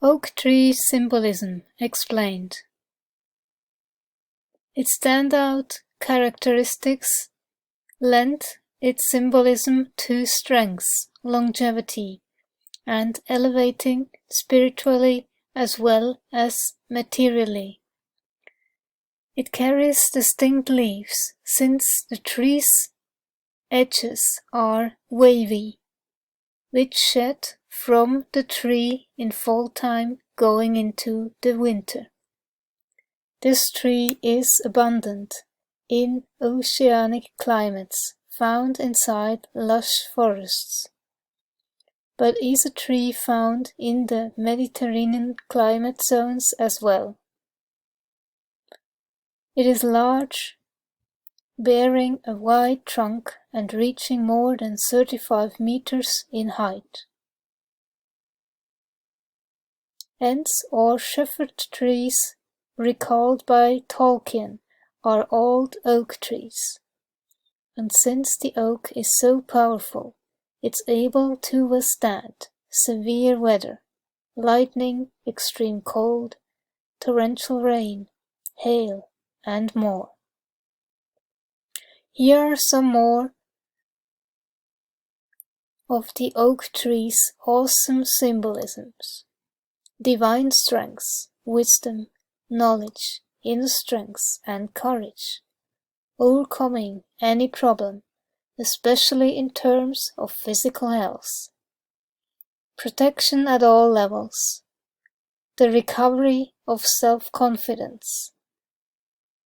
Oak tree symbolism explained. Its standout characteristics lend its symbolism to strength, longevity, and elevating spiritually as well as materially. It carries distinct leaves, since the tree's edges are wavy, which shed from the tree in fall time going into the winter. This tree is abundant in oceanic climates, found inside lush forests, but is a tree found in the Mediterranean climate zones as well. It is large, bearing a wide trunk and reaching more than 35 meters in height. Ents or shepherd trees, recalled by Tolkien, are old oak trees, and since the oak is so powerful, it's able to withstand severe weather, lightning, extreme cold, torrential rain, hail, and more. Here are some more of the oak tree's awesome symbolisms: divine strength, wisdom, knowledge, inner strength, and courage, overcoming any problem, especially in terms of physical health, protection at all levels, the recovery of self-confidence,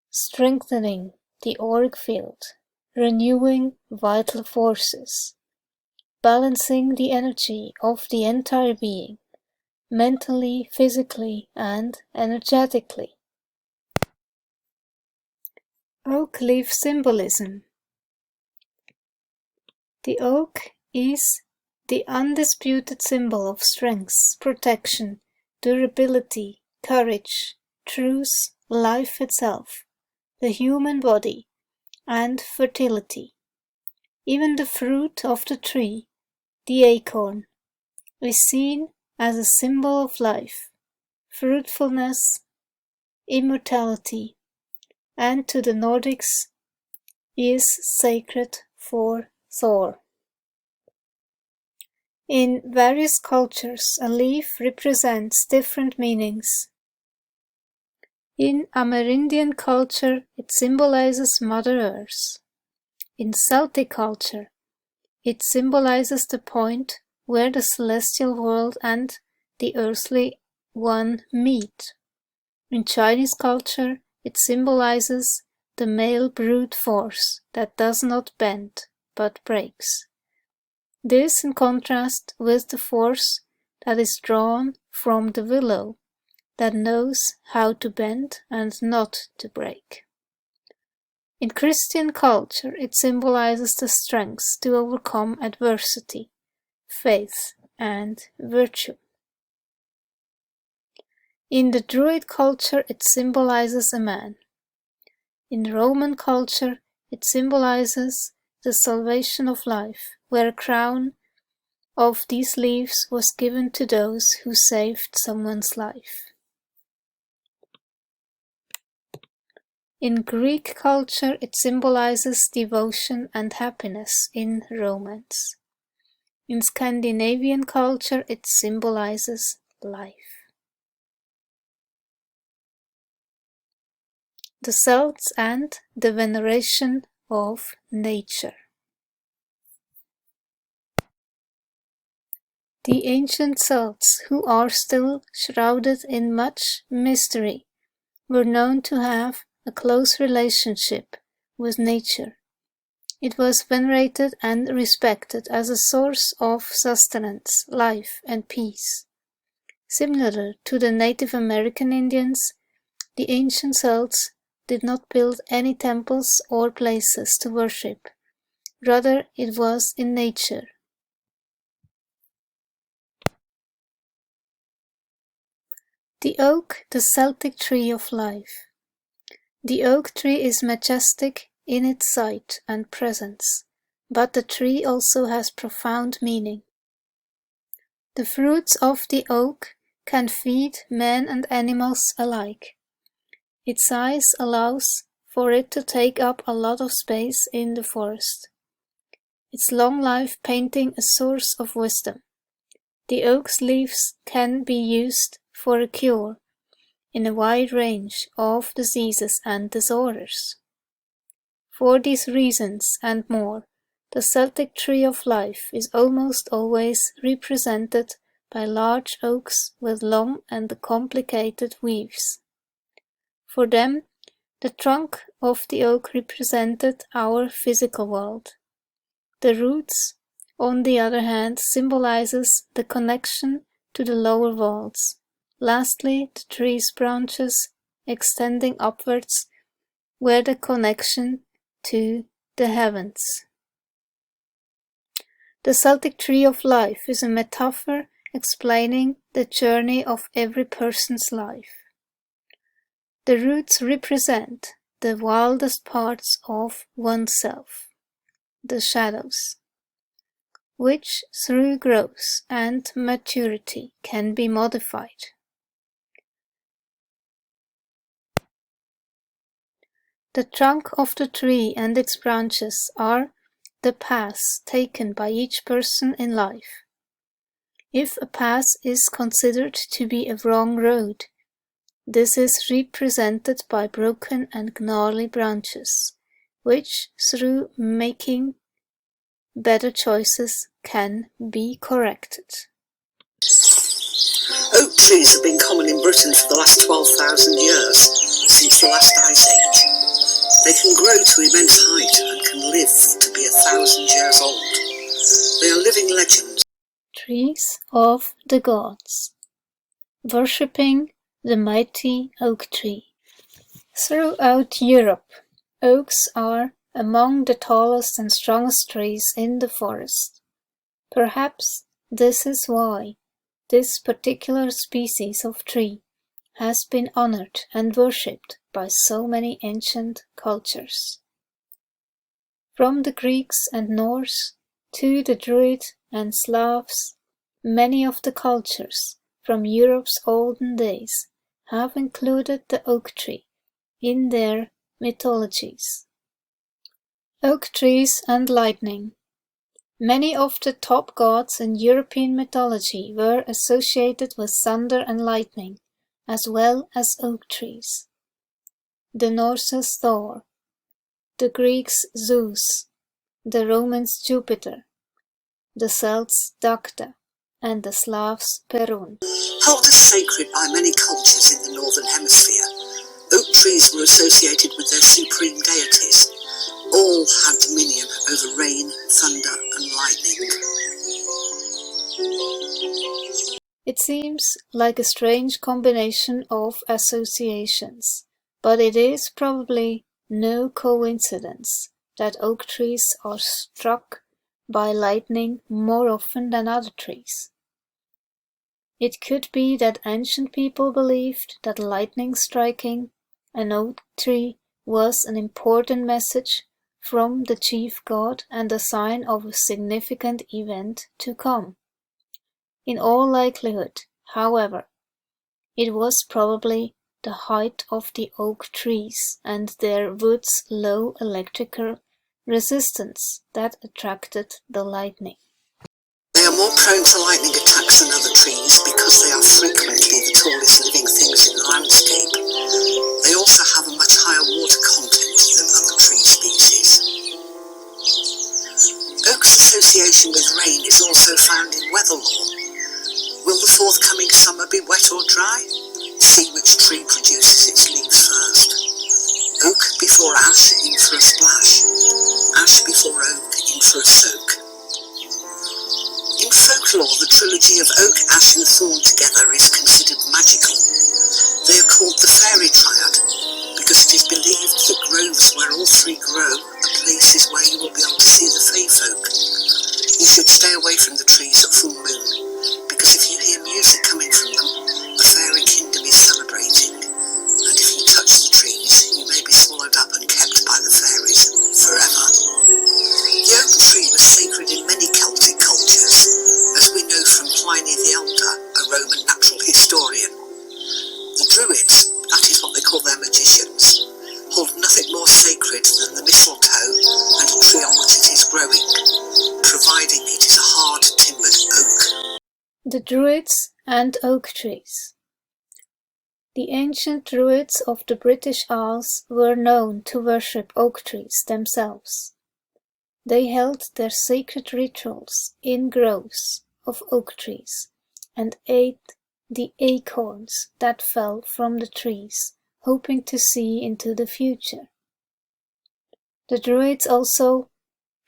strengthening the auric field, renewing vital forces, balancing the energy of the entire being, mentally, physically, and energetically. Oak leaf symbolism. The oak is the undisputed symbol of strength, protection, durability, courage, truth, life itself, the human body, and fertility. Even the fruit of the tree, the acorn, is seen as a symbol of life, fruitfulness, immortality, and to the Nordics is sacred for Thor. In various cultures, a leaf represents different meanings. In Amerindian culture, it symbolizes Mother Earth. In Celtic culture, it symbolizes the point where the celestial world and the earthly one meet. In Chinese culture, it symbolizes the male brute force that does not bend, but breaks. This in contrast with the force that is drawn from the willow, that knows how to bend and not to break. In Christian culture, it symbolizes the strength to overcome adversity, faith, and virtue. In the Druid culture, it symbolizes a man. In Roman culture, it symbolizes the salvation of life, where a crown of these leaves was given to those who saved someone's life. In Greek culture, it symbolizes devotion and happiness in romance. In Scandinavian culture, it symbolizes life. The Celts and the veneration of nature. The ancient Celts, who are still shrouded in much mystery, were known to have a close relationship with nature. It was venerated and respected as a source of sustenance, life, and peace. Similar to the Native American Indians, the ancient Celts did not build any temples or places to worship. Rather, it was in nature. The oak, the Celtic tree of life. The oak tree is majestic in its sight and presence, but the tree also has profound meaning. The fruits of the oak can feed men and animals alike. Its size allows for it to take up a lot of space in the forest. Its long life painting a source of wisdom. The oak's leaves can be used for a cure in a wide range of diseases and disorders. For these reasons and more, the Celtic tree of life is almost always represented by large oaks with long and complicated leaves. For them, the trunk of the oak represented our physical world. The roots, on the other hand, symbolizes the connection to the lower worlds. Lastly, the tree's branches, extending upwards, were the connection to the heavens. The Celtic tree of life is a metaphor explaining the journey of every person's life. The roots represent the wildest parts of oneself, the shadows, which through growth and maturity can be modified. The trunk of the tree and its branches are the paths taken by each person in life. If a path is considered to be a wrong road, this is represented by broken and gnarly branches, which, through making better choices, can be corrected. Oak trees have been common in Britain for the last 12,000 years, since the last ice age. They can grow to immense height and can live to be 1,000 years old. They are living legends. Trees of the gods. Worshipping the mighty oak tree. Throughout Europe, oaks are among the tallest and strongest trees in the forest. Perhaps this is why this particular species of tree has been honored and worshipped by so many ancient cultures. From the Greeks and Norse to the Druid and Slavs, many of the cultures from Europe's olden days have included the oak tree in their mythologies. Oak trees and lightning. Many of the top gods in European mythology were associated with thunder and lightning, as well as oak trees. The Norse's Thor, the Greeks Zeus, the Romans Jupiter, the Celts Dagda, and the Slavs Perun. Held as sacred by many cultures in the Northern Hemisphere, oak trees were associated with their supreme deities. All had dominion over rain, thunder, and lightning. It seems like a strange combination of associations, but it is probably no coincidence that oak trees are struck by lightning more often than other trees. It could be that ancient people believed that lightning striking an oak tree was an important message from the chief god and a sign of a significant event to come. In all likelihood, however, it was probably the height of the oak trees and their wood's low electrical resistance that attracted the lightning. They are more prone to lightning attacks than other trees because they are frequently the tallest living things in the landscape. They also have a much higher water content than other tree species. Oak's association with rain is also found in weather lore. Will the forthcoming summer be wet or dry? See which tree produces its leaves first. Oak before ash, in for a splash. Ash before oak, in for a soak. In folklore, the trilogy of oak, ash and thorn together is considered magical. They are called the fairy triad because it is believed that groves where all three grow are places where you will be able to see the fae folk. You should stay away from the trees at full moon because if you hear music coming from them, a fairy kingdom is celebrating, and if you touch the trees, you may be swallowed up and kept by the fairies forever. The oak tree was sacred in many Celtic cultures, as we know from Pliny the Elder, a Roman natural historian. providing it is a hard timbered oak. The Druids and oak trees. The ancient Druids of the British Isles were known to worship oak trees themselves. They held their sacred rituals in groves of oak trees and ate the acorns that fell from the trees, hoping to see into the future. The Druids also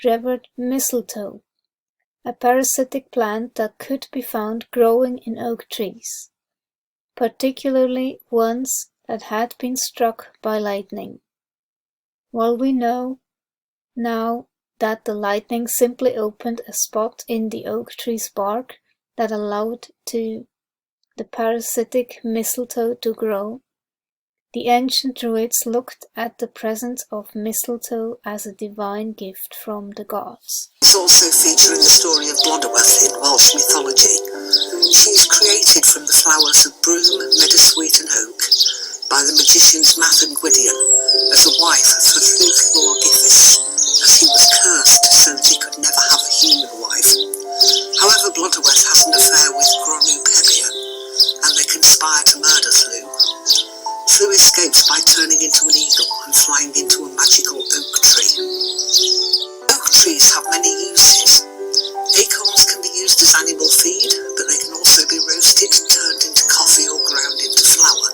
revered mistletoe, a parasitic plant that could be found growing in oak trees, particularly ones that had been struck by lightning. While we know now that the lightning simply opened a spot in the oak tree's bark that allowed the parasitic mistletoe to grow, the ancient Druids looked at the presence of mistletoe as a divine gift from the gods. These also feature in the story of Blodeuwedd in Welsh mythology. She is created from the flowers of broom, meadowsweet and oak by the magicians Math and Gwydion as a wife of the Llwch Lord Giffis, as he was cursed so that he could never have a human wife. However, Blodeuwedd has an affair with Gronw Pebia, and they conspire to murder Llw. Llw escapes by turning into an eagle and flying into a magical oak tree. Oak trees have many uses. Acorns can be used as animal feed, but they can also be roasted, turned into coffee or ground into flour.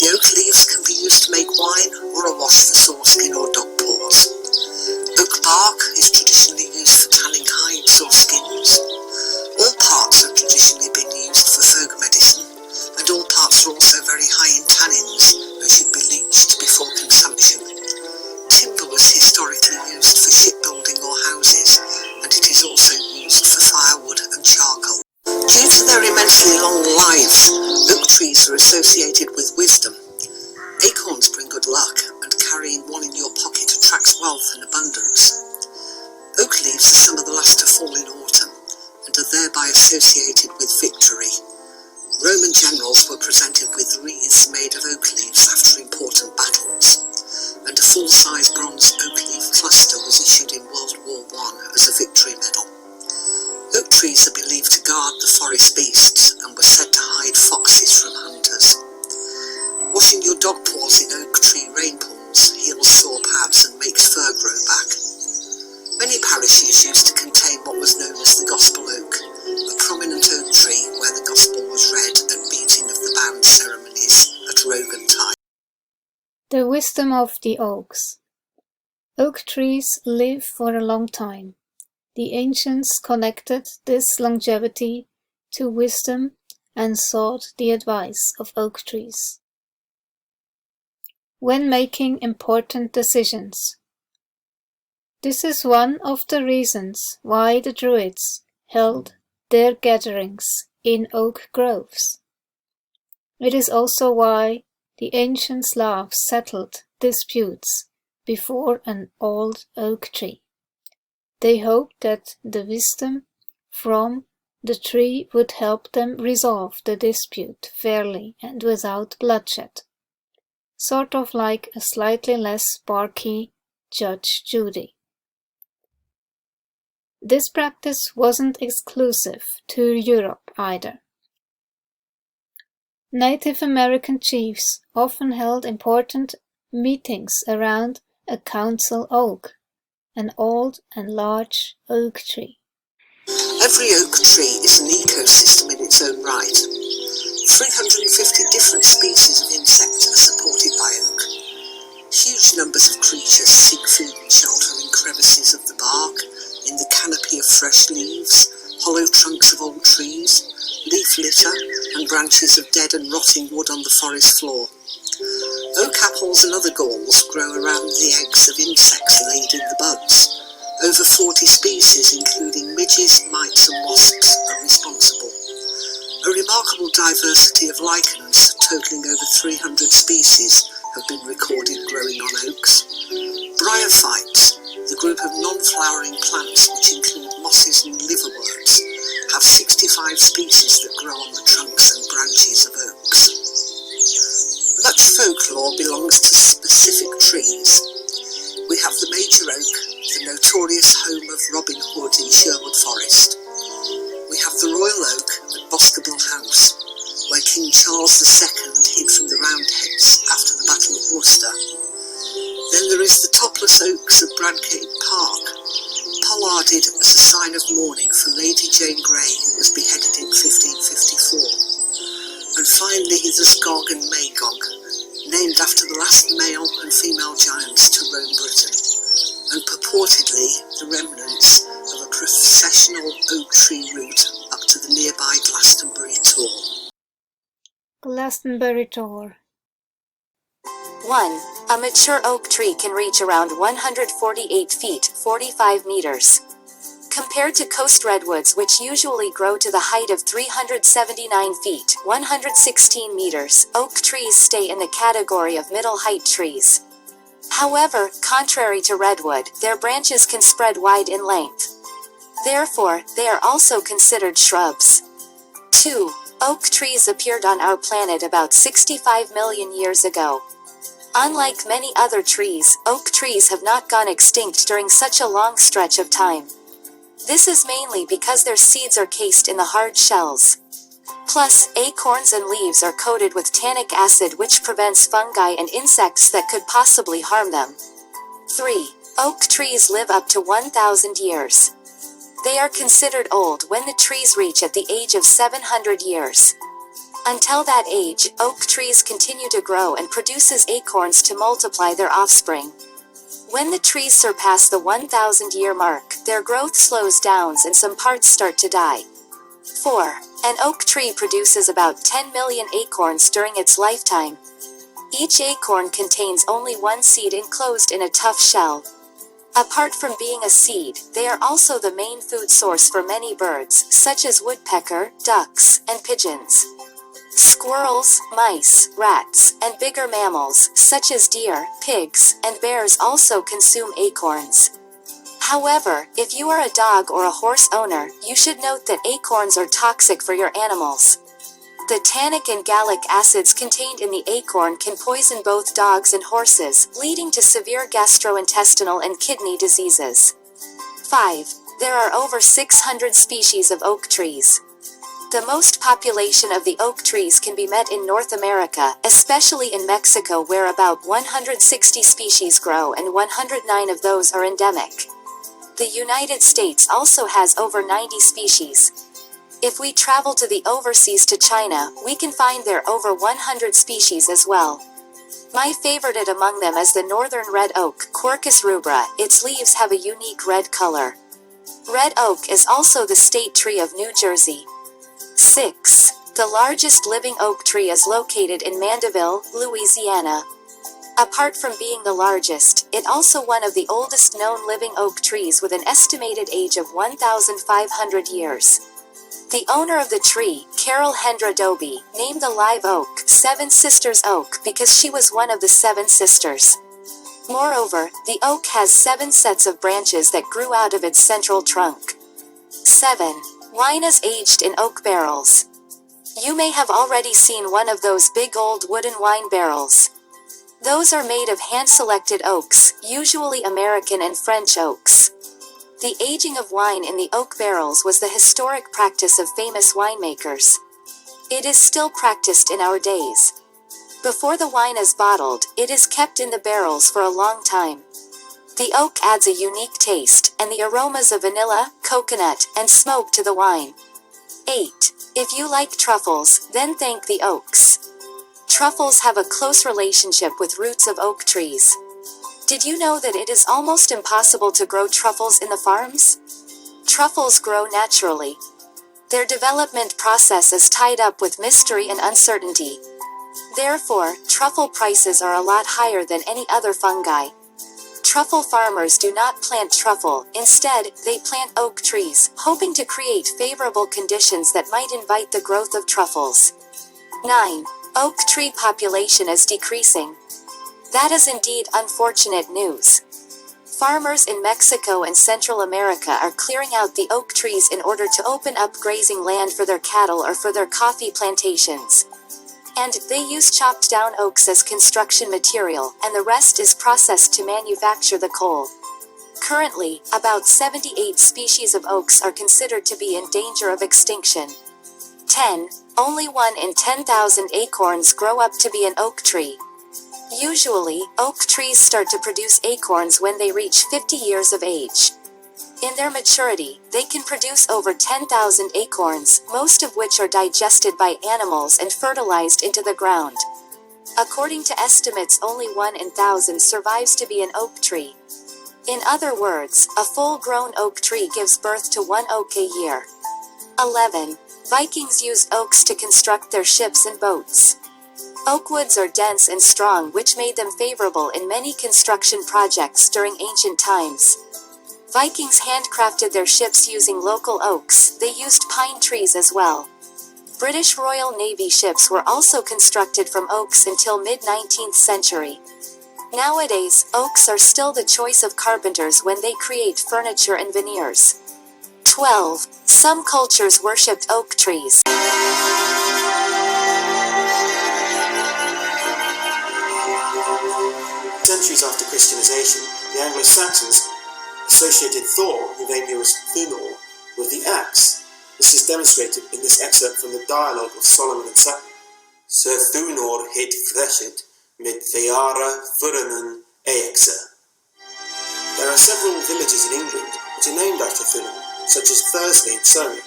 The oak leaves can be used to make wine or a wash for sore skin or dog paws. Oak bark is traditionally used for tanning hides or skins. All parts have traditionally been used for folk medicine, and all parts are also very high in tannins and should be bleached before consumption. Timber was historically used for shipbuilding or houses, and it is also used for firewood and charcoal. Due to their immensely long lives, oak trees are associated with wisdom. Acorns bring good luck, and carrying one in your pocket attracts wealth and abundance. Oak leaves are some of the last to fall in autumn, and are thereby associated with victory. Roman generals were presented with wreaths made of oak leaves after important battles, and a full-size bronze oak leaf cluster was issued in World War I as a victory medal. Oak trees are believed to guard the forest beasts and were said to hide foxes from hunters. Washing your dog paws in oak tree rain pools heals sore pads and makes fur grow back. Many parishes used to contain what was known as the Gospel Oak, a prominent oak tree where the Gospel was read at beating of the bound ceremonies at Rogantide. The wisdom of the oaks. Oak trees live for a long time. The ancients connected this longevity to wisdom and sought the advice of oak trees when making important decisions. This is one of the reasons why the Druids held their gatherings in oak groves. It is also why the ancient Slavs settled disputes before an old oak tree. They hoped that the wisdom from the tree would help them resolve the dispute fairly and without bloodshed, sort of like a slightly less sparky Judge Judy. This practice wasn't exclusive to Europe either. Native American chiefs often held important meetings around a council oak, an old and large oak tree. Every oak tree is an ecosystem in its own right. 350 different species of insects are supported by oak. Huge numbers of creatures seek food and shelter in crevices of the bark, in the canopy of fresh leaves, hollow trunks of old trees, leaf litter, and branches of dead and rotting wood on the forest floor. Oak apples and other galls grow around the eggs of insects laid in the buds. Over 40 species, including midges, mites and wasps, are responsible. A remarkable diversity of lichens, totaling over 300 species, have been recorded growing on oaks. Bryophytes, the group of non-flowering plants which include mosses and liverworts, have 65 species that grow on the trunks and branches of oaks. Much folklore belongs to specific trees. We have the major oak, the notorious home of Robin Hood in Sherwood Bradgate Park, pollarded as a sign of mourning for Lady Jane Grey, who was beheaded in 1554. And finally the Skog and Magog, named after the last male and female giants to roam Britain, and purportedly the remnants of a processional oak tree route up to the nearby Glastonbury Tor. Glastonbury Tor. 1. A mature oak tree can reach around 148 feet, 45 meters. Compared to coast redwoods, which usually grow to the height of 379 feet, 116 meters, oak trees stay in the category of middle height trees. However, contrary to redwood, their branches can spread wide in length. Therefore, they are also considered shrubs. 2. Oak trees appeared on our planet about 65 million years ago. Unlike many other trees, oak trees have not gone extinct during such a long stretch of time. This is mainly because their seeds are cased in the hard shells. Plus, acorns and leaves are coated with tannic acid, which prevents fungi and insects that could possibly harm them. 3. Oak trees live up to 1,000 years. They are considered old when the trees reach at the age of 700 years. Until that age, oak trees continue to grow and produces acorns to multiply their offspring. When the trees surpass the 1,000-year mark, their growth slows down and some parts start to die. 4. An oak tree produces about 10 million acorns during its lifetime. Each acorn contains only one seed enclosed in a tough shell. Apart from being a seed, they are also the main food source for many birds, such as woodpecker, ducks, and pigeons. Squirrels, mice, rats, and bigger mammals, such as deer, pigs, and bears also consume acorns. However, if you are a dog or a horse owner, you should note that acorns are toxic for your animals. The tannic and gallic acids contained in the acorn can poison both dogs and horses, leading to severe gastrointestinal and kidney diseases. 5. There are over 600 species of oak trees. The most population of the oak trees can be met in North America, especially in Mexico, where about 160 species grow and 109 of those are endemic. The United States also has over 90 species. If we travel to the overseas to China, we can find there over 100 species as well. My favorite among them is the northern red oak, Quercus rubra. Its leaves have a unique red color. Red oak is also the state tree of New Jersey. 6. The largest living oak tree is located in Mandeville, Louisiana. Apart from being the largest, it also one of the oldest known living oak trees with an estimated age of 1,500 years. The owner of the tree, Carol Hendra Doby, named the live oak Seven Sisters Oak because she was one of the seven sisters. Moreover, the oak has 7 sets of branches that grew out of its central trunk. 7. Wine is aged in oak barrels. You may have already seen one of those big old wooden wine barrels. Those are made of hand-selected oaks, usually American and French oaks. The aging of wine in the oak barrels was the historic practice of famous winemakers. It is still practiced in our days. Before the wine is bottled, it is kept in the barrels for a long time. The oak adds a unique taste, and the aromas of vanilla, coconut, and smoke to the wine. 8. If you like truffles, then thank the oaks. Truffles have a close relationship with roots of oak trees. Did you know that it is almost impossible to grow truffles in the farms? Truffles grow naturally. Their development process is tied up with mystery and uncertainty. Therefore, truffle prices are a lot higher than any other fungi. Truffle farmers do not plant truffle, instead, they plant oak trees, hoping to create favorable conditions that might invite the growth of truffles. 9. Oak tree population is decreasing. That is indeed unfortunate news. Farmers in Mexico and Central America are clearing out the oak trees in order to open up grazing land for their cattle or for their coffee plantations. And they use chopped down oaks as construction material, and the rest is processed to manufacture the coal. Currently, about 78 species of oaks are considered to be in danger of extinction. 10. Only 1 in 10,000 acorns grow up to be an oak tree. Usually, oak trees start to produce acorns when they reach 50 years of age. In their maturity, they can produce over 10,000 acorns, most of which are digested by animals and fertilized into the ground. According to estimates, only 1 in 1,000 survives to be an oak tree. In other words, a full-grown oak tree gives birth to 1 oak a year. 11. Vikings used oaks to construct their ships and boats. Oak woods are dense and strong, which made them favorable in many construction projects during ancient times. Vikings handcrafted their ships using local oaks. They used pine trees as well. British Royal Navy ships were also constructed from oaks until mid-19th century. Nowadays, oaks are still the choice of carpenters when they create furniture and veneers. 12. Some cultures worshipped oak trees. Centuries after Christianization, the Anglo-Saxons associated Thor, who they knew as Thunor, with the axe. This is demonstrated in this excerpt from the dialogue of Solomon and Sutton. Sir Thunor het freshet mit theara furanen eexe. There are several villages in England which are named after Thunor, such as Thursley in Surrey.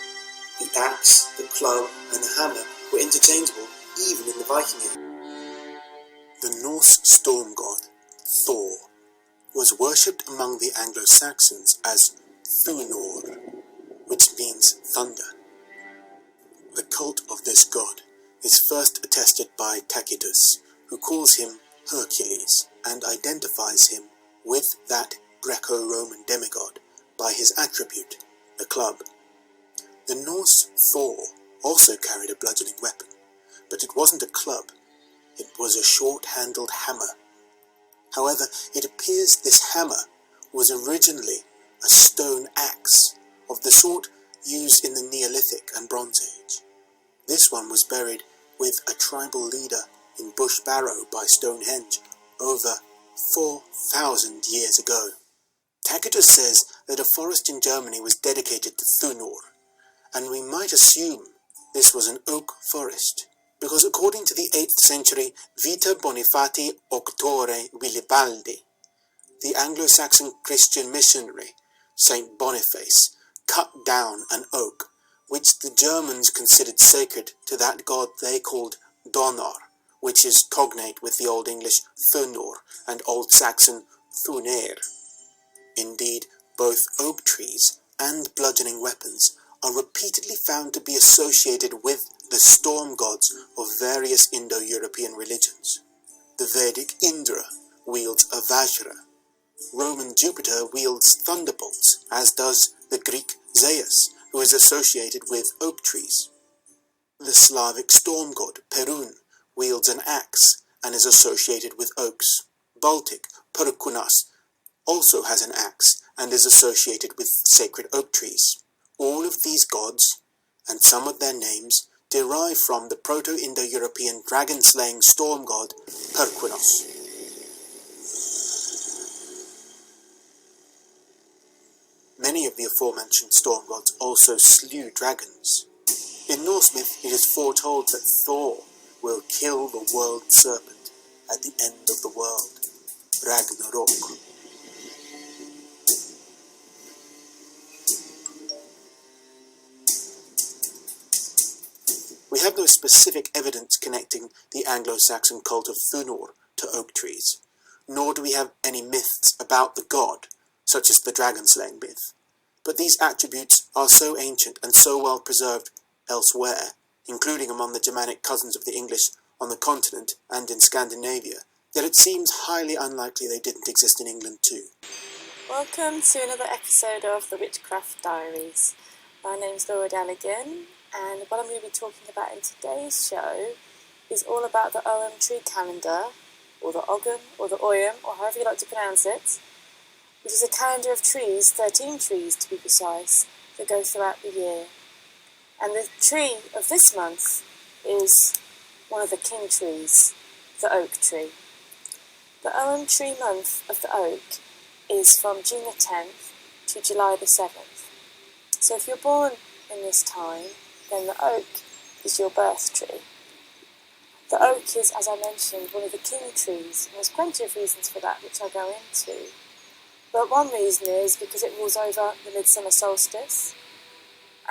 The axe, the club, and the hammer were interchangeable even in the Viking age. The Norse storm god, Thor, was worshipped among the Anglo-Saxons as Thunor, which means thunder. The cult of this god is first attested by Tacitus, who calls him Hercules and identifies him with that Greco-Roman demigod by his attribute, the club. The Norse Thor also carried a bludgeoning weapon, but it wasn't a club, it was a short-handled hammer. However, it appears this hammer was originally a stone axe of the sort used in the Neolithic and Bronze Age. This one was buried with a tribal leader in Bush Barrow by Stonehenge over 4,000 years ago. Tacitus says that a forest in Germany was dedicated to Thunor, and we might assume this was an oak forest, because according to the 8th century Vita Bonifati Octore Willibaldi, the Anglo-Saxon Christian missionary Saint Boniface cut down an oak which the Germans considered sacred to that god they called Donar, which is cognate with the Old English Thunor and Old Saxon Thunair. Indeed, both oak trees and bludgeoning weapons are repeatedly found to be associated with the storm gods of various Indo-European religions. The Vedic Indra wields a Vajra. Roman Jupiter wields thunderbolts, as does the Greek Zeus, who is associated with oak trees. The Slavic storm god Perun wields an axe and is associated with oaks. Baltic Perkunas also has an axe and is associated with sacred oak trees. All of these gods, and some of their names, derive from the Proto-Indo-European dragon-slaying storm god Perkunos. Many of the aforementioned storm gods also slew dragons. In Norse myth, it is foretold that Thor will kill the world serpent at the end of the world, Ragnarok. We have no specific evidence connecting the Anglo-Saxon cult of Thunor to oak trees, nor do we have any myths about the god, such as the dragon-slaying myth. But these attributes are so ancient and so well preserved elsewhere, including among the Germanic cousins of the English on the continent and in Scandinavia, that it seems highly unlikely they didn't exist in England too. Welcome to another episode of the Witchcraft Diaries. My name's Laura Dallaghan, and what I'm going to be talking about in today's show is all about the Ogham tree calendar, or the Ogham, or the Oyam, or however you like to pronounce it, which is a calendar of trees, 13 trees to be precise, that go throughout the year. And the tree of this month is one of the king trees, the oak tree. The Ogham tree month of the oak is from June the 10th to July the 7th. So if you're born in this time, then the oak is your birth tree. The oak is, as I mentioned, one of the king trees, and there's plenty of reasons for that, which I'll go into. But one reason is because it rules over the midsummer solstice,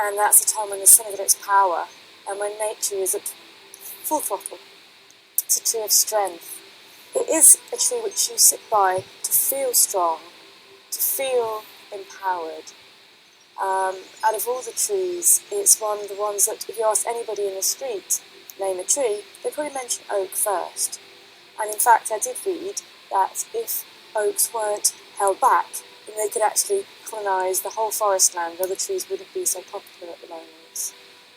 and that's the time when the sun is at its power, and when nature is at full throttle. It's a tree of strength. It is a tree which you sit by to feel strong, to feel empowered. Out of all the trees, it's one of the ones that if you ask anybody in the street, name a tree, they probably mention oak first. And in fact, I did read that if oaks weren't held back, then they could actually colonise the whole forest land. Other trees wouldn't be so popular at the moment.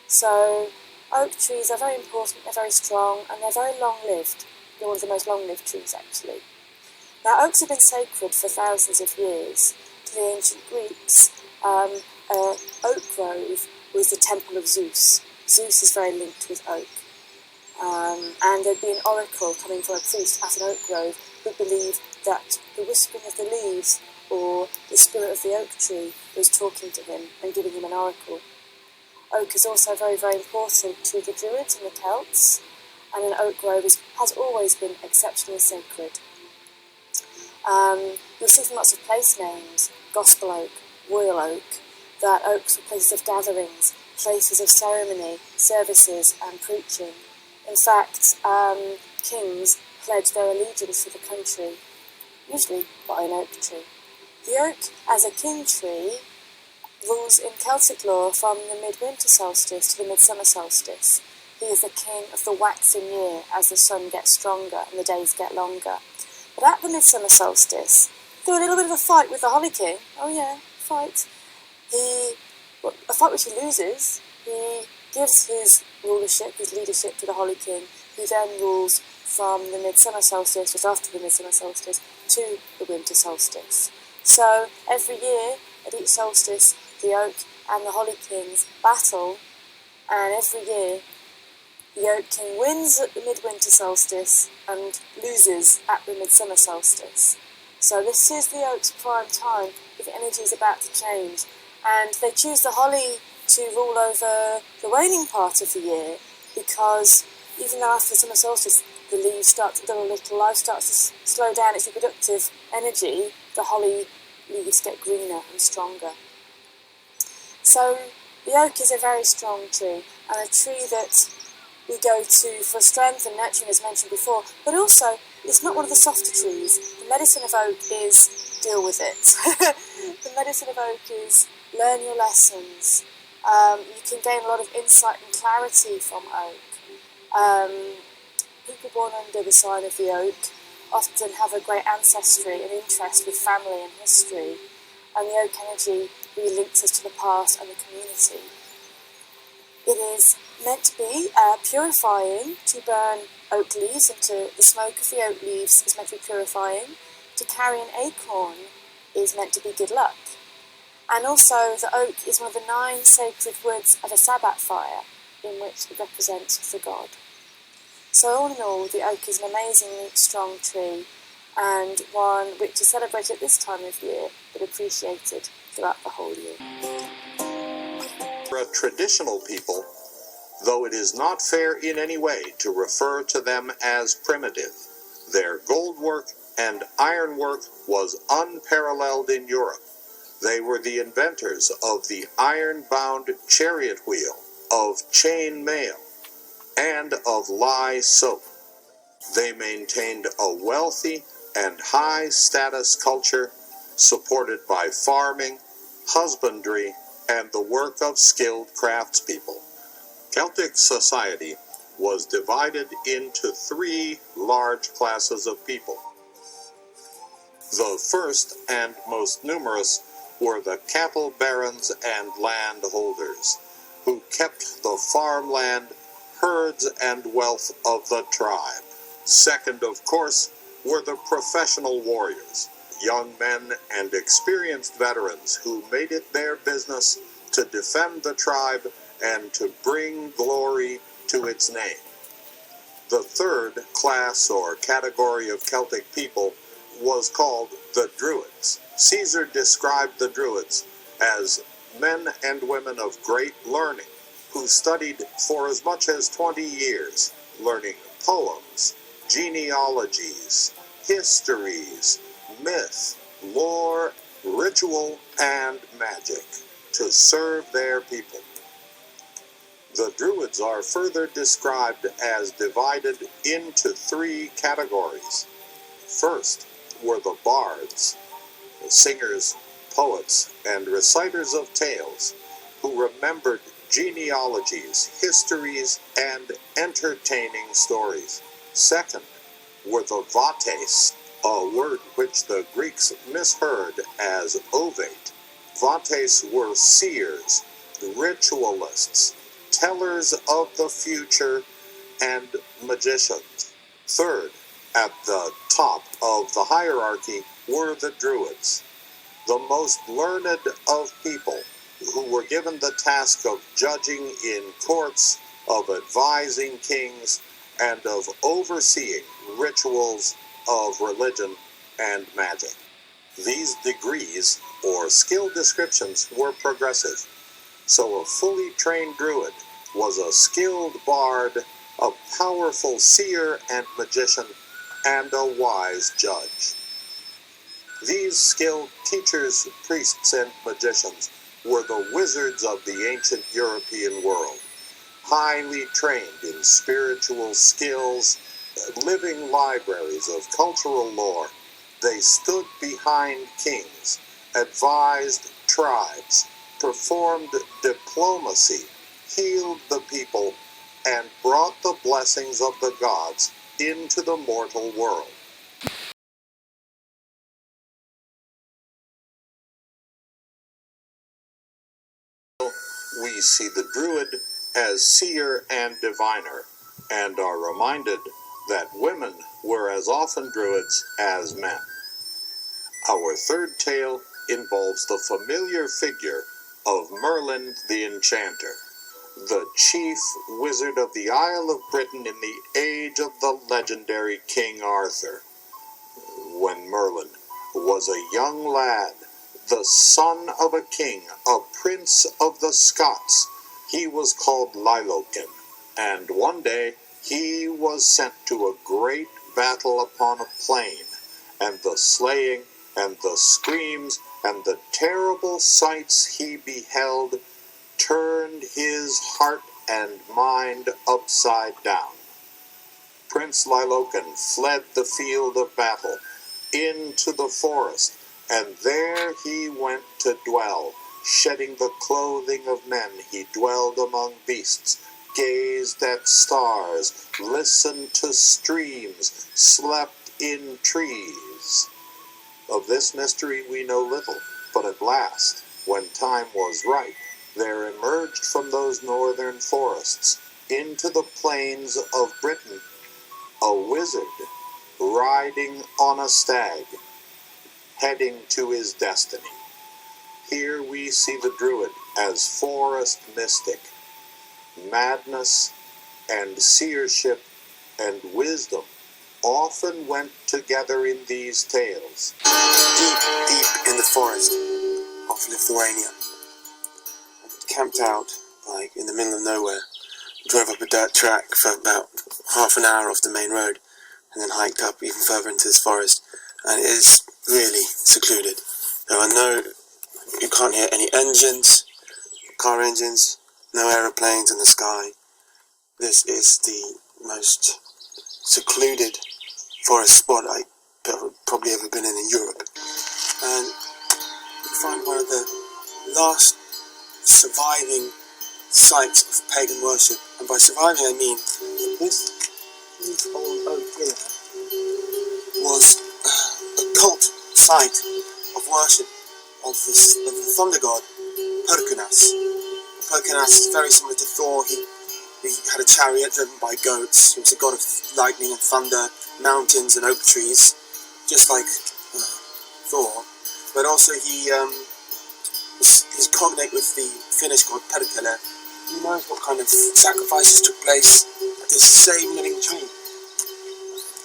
So oak trees are very important, they're very strong, and they're very long-lived. They're one of the most long-lived trees, actually. Now, oaks have been sacred for thousands of years. To the ancient Greeks, oak grove was the temple of Zeus. Zeus is very linked with oak. And there'd be an oracle coming from a priest at an oak grove who believed that the whispering of the leaves or the spirit of the oak tree was talking to him and giving him an oracle. Oak is also very, very important to the Druids and the Celts, and an oak grove has always been exceptionally sacred. You'll see from lots of place names, Gospel Oak, Royal Oak, that oaks were places of gatherings, places of ceremony, services and preaching. In fact, kings pledged their allegiance to the country, usually by an oak tree. The oak, as a king tree, rules in Celtic law from the midwinter solstice to the midsummer solstice. He is the king of the waxing year as the sun gets stronger and the days get longer. But at the midsummer solstice, through a little bit of a fight with the Holly King, fight, a fight which he loses, he gives his rulership, his leadership to the Holly King, who then rules from the midsummer solstice, just after the midsummer solstice, to the winter solstice. So every year, at each solstice, the oak and the Holly Kings battle, and every year the oak king wins at the midwinter solstice and loses at the midsummer solstice. So this is the oak's prime time, if the energy is about to change, and they choose the holly to rule over the waning part of the year, because even though after the summer solstice the life starts to slow down its reproductive energy, the holly leaves get greener and stronger. So the oak is a very strong tree, and a tree that we go to for strength and nurturing, as mentioned before, but also it's not one of the softer trees. The medicine of oak is deal with it. The medicine of oak is learn your lessons. You can gain a lot of insight and clarity from oak. People born under the sign of the oak often have a great ancestry and interest with family and history, and the oak energy really links us to the past and the community. It is meant to be purifying, to burn oak leaves, and the smoke of the oak leaves is meant to be purifying. To carry an acorn is meant to be good luck. And also the oak is one of the 9 sacred woods of a Sabbath fire, in which it represents the god. So all in all, the oak is an amazingly strong tree, and one which is celebrated at this time of year, but appreciated throughout the whole year. For a traditional people, though it is not fair in any way to refer to them as primitive, their gold work and ironwork was unparalleled in Europe. They were the inventors of the iron-bound chariot wheel, of chain mail, and of lye soap. They maintained a wealthy and high-status culture supported by farming, husbandry, and the work of skilled craftspeople. Celtic society was divided into 3 large classes of people. The first and most numerous were the cattle barons and landholders, who kept the farmland, herds, and wealth of the tribe. Second, of course, were the professional warriors, young men and experienced veterans who made it their business to defend the tribe and to bring glory to its name. The third class or category of Celtic people was called the Druids. Caesar described the Druids as men and women of great learning, who studied for as much as 20 years, learning poems, genealogies, histories, myth, lore, ritual, and magic to serve their people. The Druids are further described as divided into three categories. First were the bards, singers, poets, and reciters of tales, who remembered genealogies, histories, and entertaining stories. Second were the vates, a word which the Greeks misheard as ovate. Vates were seers, ritualists, tellers of the future, and magicians. Third, at the top of the hierarchy, were the Druids, the most learned of people, who were given the task of judging in courts, of advising kings, and of overseeing rituals of religion and magic. These degrees, or skill descriptions, were progressive, so a fully trained Druid was a skilled bard, a powerful seer and magician, and a wise judge. These skilled teachers, priests, and magicians were the wizards of the ancient European world, highly trained in spiritual skills, living libraries of cultural lore. They stood behind kings, advised tribes, performed diplomacy, healed the people, and brought the blessings of the gods into the mortal world. We see the Druid as seer and diviner, and are reminded that women were as often Druids as men. Our third tale involves the familiar figure of Merlin the Enchanter, the chief wizard of the Isle of Britain in the age of the legendary King Arthur. When Merlin was a young lad, the son of a king, a prince of the Scots, he was called Lailoken, and one day he was sent to a great battle upon a plain, and the slaying, and the screams, and the terrible sights he beheld turned his heart and mind upside down. Prince Lailoken fled the field of battle into the forest, and there he went to dwell. Shedding the clothing of men, he dwelled among beasts, gazed at stars, listened to streams, slept in trees. Of this mystery we know little, but at last, when time was ripe, there emerged from those northern forests into the plains of Britain a wizard riding on a stag, heading to his destiny. Here we see the Druid as forest mystic. Madness and seership and wisdom often went together in these tales. Deep in the forest of Lithuania, camped out in the middle of nowhere, drove up a dirt track for about half an hour off the main road, and then hiked up even further into this forest, and it is really secluded. You can't hear any engines, car engines, no aeroplanes in the sky. This is the most secluded forest spot I've probably ever been in Europe. And you find one of the last surviving sites of pagan worship. And by surviving I mean this old oak here was a cult site of worship of the thunder god Perkunas. Perkunas is very similar to Thor. He had a chariot driven by goats. He was a god of lightning and thunder, mountains and oak trees, just like Thor. But also he's cognate with the Finnish god Perkele. Who knows what kind of sacrifices took place at this same living tree?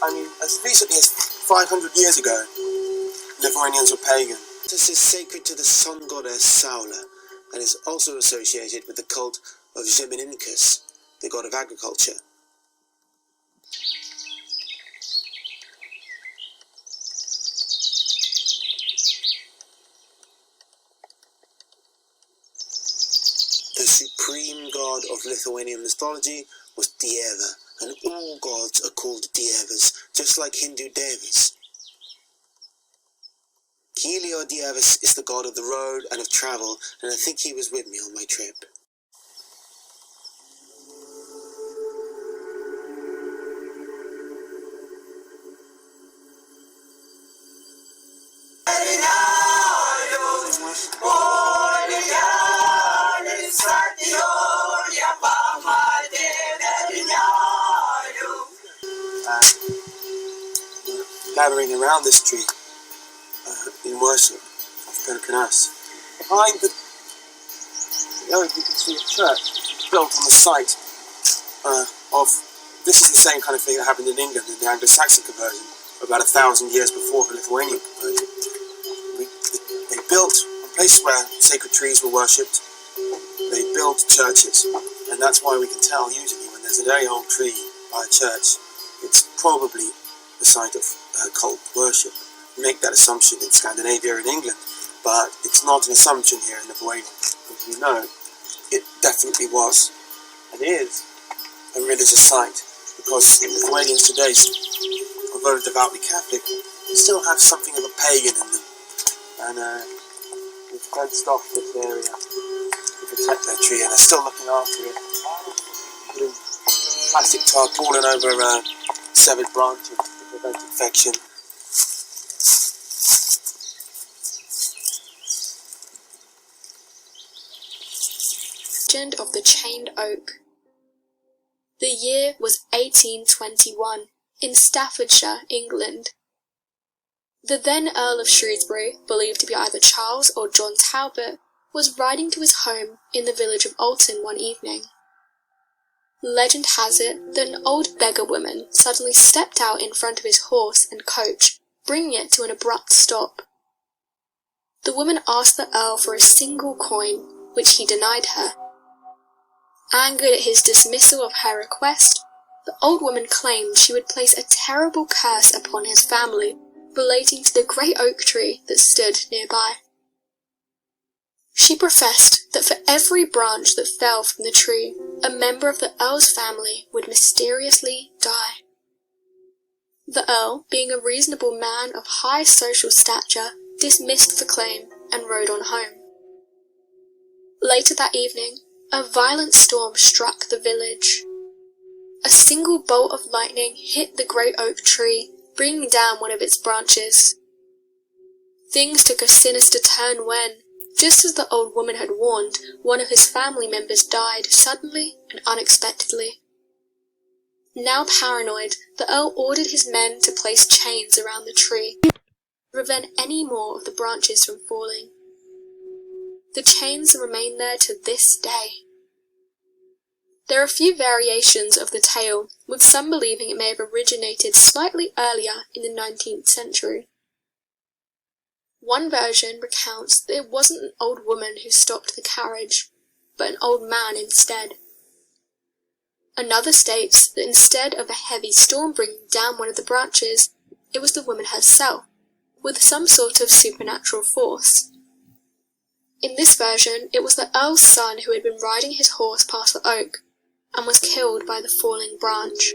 I mean, as recently as 500 years ago, Lithuanians were pagan. This is sacred to the sun goddess Saula, and is also associated with the cult of Žemininkas, the god of agriculture. The supreme god of Lithuanian mythology was Dieva, and all gods are called Dievas, just like Hindu devas. Helio Dievas is the god of the road and of travel, and I think he was with me on my trip. Gathering around this tree in worship of Perkanas. Behind the oak you can see a church built on the site of, this is the same kind of thing that happened in England in the Anglo-Saxon conversion about 1,000 years before the Lithuanian conversion. They built a place where sacred trees were worshipped. They built churches, and that's why we can tell usually when there's a very old tree by a church, it's probably the site of cult worship. We make that assumption in Scandinavia and England, but it's not an assumption here in Lithuania, because we know it definitely was and is a religious site, because Lithuanians today, although devoutly Catholic, still have something of a pagan in them, and we've fenced off this area to protect their tree, and they're still looking after it, putting plastic tarpaulin over severed branches to prevent infection. Legend of the Chained Oak. The year was 1821, in Staffordshire, England. The then Earl of Shrewsbury, believed to be either Charles or John Talbot, was riding to his home in the village of Alton one evening. Legend has it that an old beggar woman suddenly stepped out in front of his horse and coach, bringing it to an abrupt stop. The woman asked the Earl for a single coin, which he denied her. Angered at his dismissal of her request, the old woman claimed she would place a terrible curse upon his family, relating to the great oak tree that stood nearby. She professed that for every branch that fell from the tree, a member of the Earl's family would mysteriously die. The Earl, being a reasonable man of high social stature, dismissed the claim and rode on home. Later that evening, a violent storm struck the village. A single bolt of lightning hit the great oak tree, bringing down one of its branches. Things took a sinister turn when, just as the old woman had warned, one of his family members died suddenly and unexpectedly. Now paranoid, the Earl ordered his men to place chains around the tree to prevent any more of the branches from falling. The chains remain there to this day. There are a few variations of the tale, with some believing it may have originated slightly earlier in the 19th century. One version recounts that it wasn't an old woman who stopped the carriage, but an old man instead. Another states that instead of a heavy storm bringing down one of the branches, it was the woman herself, with some sort of supernatural force. In this version, it was the Earl's son who had been riding his horse past the oak, and was killed by the falling branch.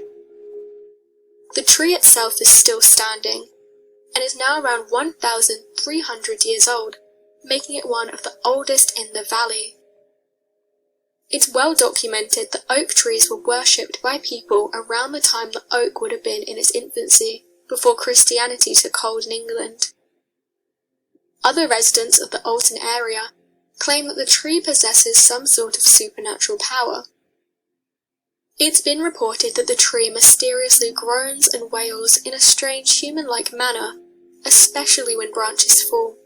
The tree itself is still standing, and is now around 1,300 years old, making it one of the oldest in the valley. It's well documented that oak trees were worshipped by people around the time the oak would have been in its infancy, before Christianity took hold in England. Other residents of the Alton area claim that the tree possesses some sort of supernatural power. It's been reported that the tree mysteriously groans and wails in a strange human-like manner, especially when branches fall.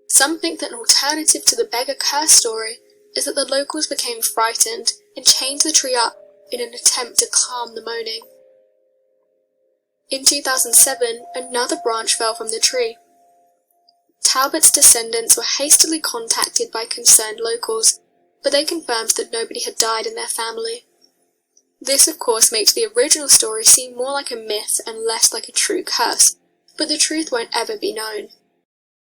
Some think that an alternative to the beggar curse story is that the locals became frightened and chained the tree up in an attempt to calm the moaning. In 2007, another branch fell from the tree. Talbot's descendants were hastily contacted by concerned locals, but they confirmed that nobody had died in their family. This of course makes the original story seem more like a myth and less like a true curse, but the truth won't ever be known.